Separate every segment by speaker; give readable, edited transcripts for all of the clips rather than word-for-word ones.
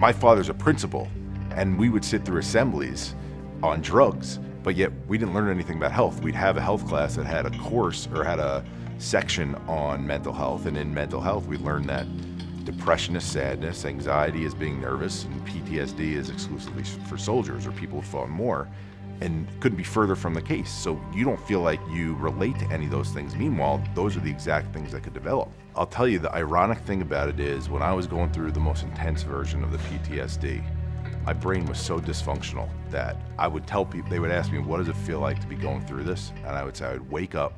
Speaker 1: My father's a principal, and we would sit through assemblies on drugs, but yet we didn't learn anything about health. We'd have a health class that had a course or had a section on mental health, and in mental health we learned that depression is sadness, anxiety is being nervous, and PTSD is exclusively for soldiers or people who fought more, and couldn't be further from the case. So you don't feel like you relate to any of those things. Meanwhile, those are the exact things that could develop. I'll tell you, the ironic thing about it is when I was going through the most intense version of the PTSD, my brain was so dysfunctional that I would tell people, they would ask me, what does it feel like to be going through this? And I would say I would wake up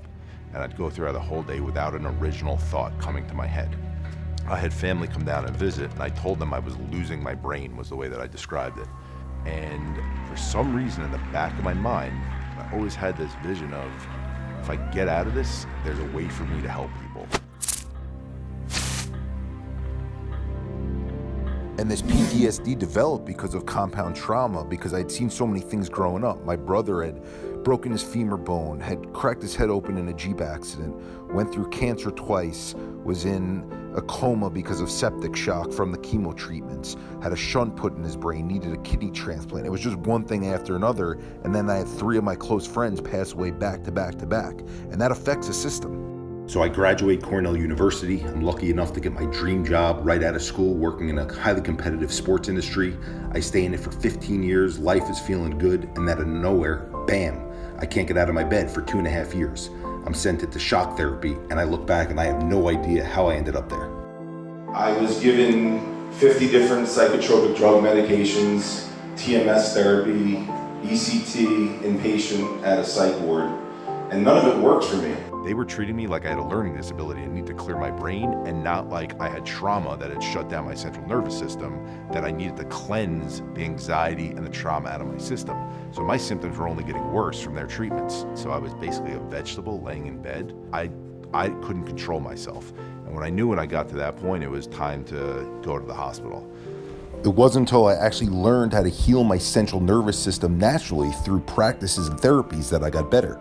Speaker 1: and I'd go throughout the whole day without an original thought coming to my head. I had family come down and visit, and I told them I was losing my brain, was the way that I described it. And for some reason in the back of my mind, I always had this vision of, if I get out of this, there's a way for me to help people.
Speaker 2: And this PTSD developed because of compound trauma, because I'd seen so many things growing up. My brother had broken his femur bone, had cracked his head open in a Jeep accident, went through cancer twice, was in a coma because of septic shock from the chemo treatments, had a shunt put in his brain, needed a kidney transplant. It was just one thing after another, and then I had 3 of my close friends pass away back to back to back, and that affects the system.
Speaker 3: So I graduate Cornell University. I'm lucky enough to get my dream job right out of school, working in a highly competitive sports industry. I stay in it for 15 years, life is feeling good, and out of nowhere, bam, I can't get out of my bed for 2.5 years. I'm sent into shock therapy, and I look back and I have no idea how I ended up there.
Speaker 4: I was given 50 different psychotropic drug medications, TMS therapy, ECT, inpatient at a psych ward, and none of it worked for me.
Speaker 1: They were treating me like I had a learning disability and need to clear my brain, and not like I had trauma that had shut down my central nervous system, that I needed to cleanse the anxiety and the trauma out of my system. So my symptoms were only getting worse from their treatments. So I was basically a vegetable laying in bed. I couldn't control myself. And when I got to that point, it was time to go to the hospital.
Speaker 2: It wasn't until I actually learned how to heal my central nervous system naturally through practices and therapies that I got better.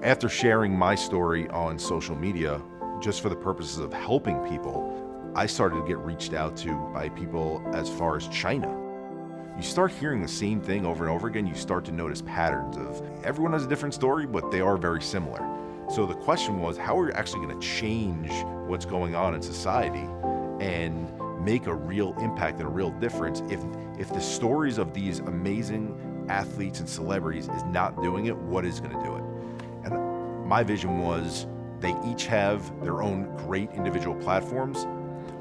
Speaker 1: After sharing my story on social media, just for the purposes of helping people, I started to get reached out to by people as far as China. You start hearing the same thing over and over again, you start to notice patterns of, everyone has a different story, but they are very similar. So the question was, how are you actually going to change what's going on in society and make a real impact and a real difference if the stories of these amazing athletes and celebrities is not doing it, what is going to do it? And my vision was, they each have their own great individual platforms,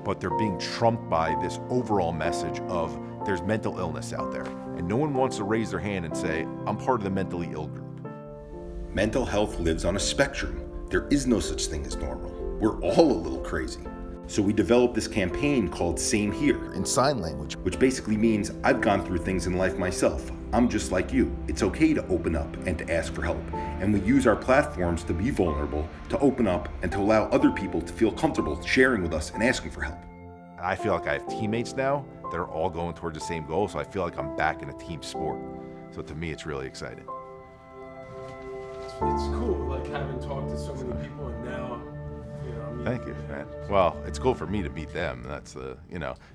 Speaker 1: but they're being trumped by this overall message of there's mental illness out there. And no one wants to raise their hand and say, I'm part of the mentally ill group.
Speaker 3: Mental health lives on a spectrum. There is no such thing as normal. We're all a little crazy. So we developed this campaign called Same Here,
Speaker 2: In sign language.
Speaker 3: which basically means I've gone through things in life myself. I'm just like you. It's okay to open up and to ask for help. And we use our platforms to be vulnerable, to open up, and to allow other people to feel comfortable sharing with us and asking for help.
Speaker 1: And I feel like I have teammates now that are all going towards the same goal, so I feel like I'm back in a team sport. So to me, it's really exciting.
Speaker 5: It's cool, like having talked to so many people, and now, I mean,
Speaker 1: Thank you, man. Well, it's cool for me to meet them. That's the,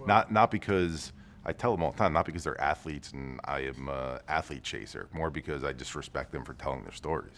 Speaker 1: not because, I tell them all the time, not because they're athletes and I am an athlete chaser, more because I just respect them for telling their stories,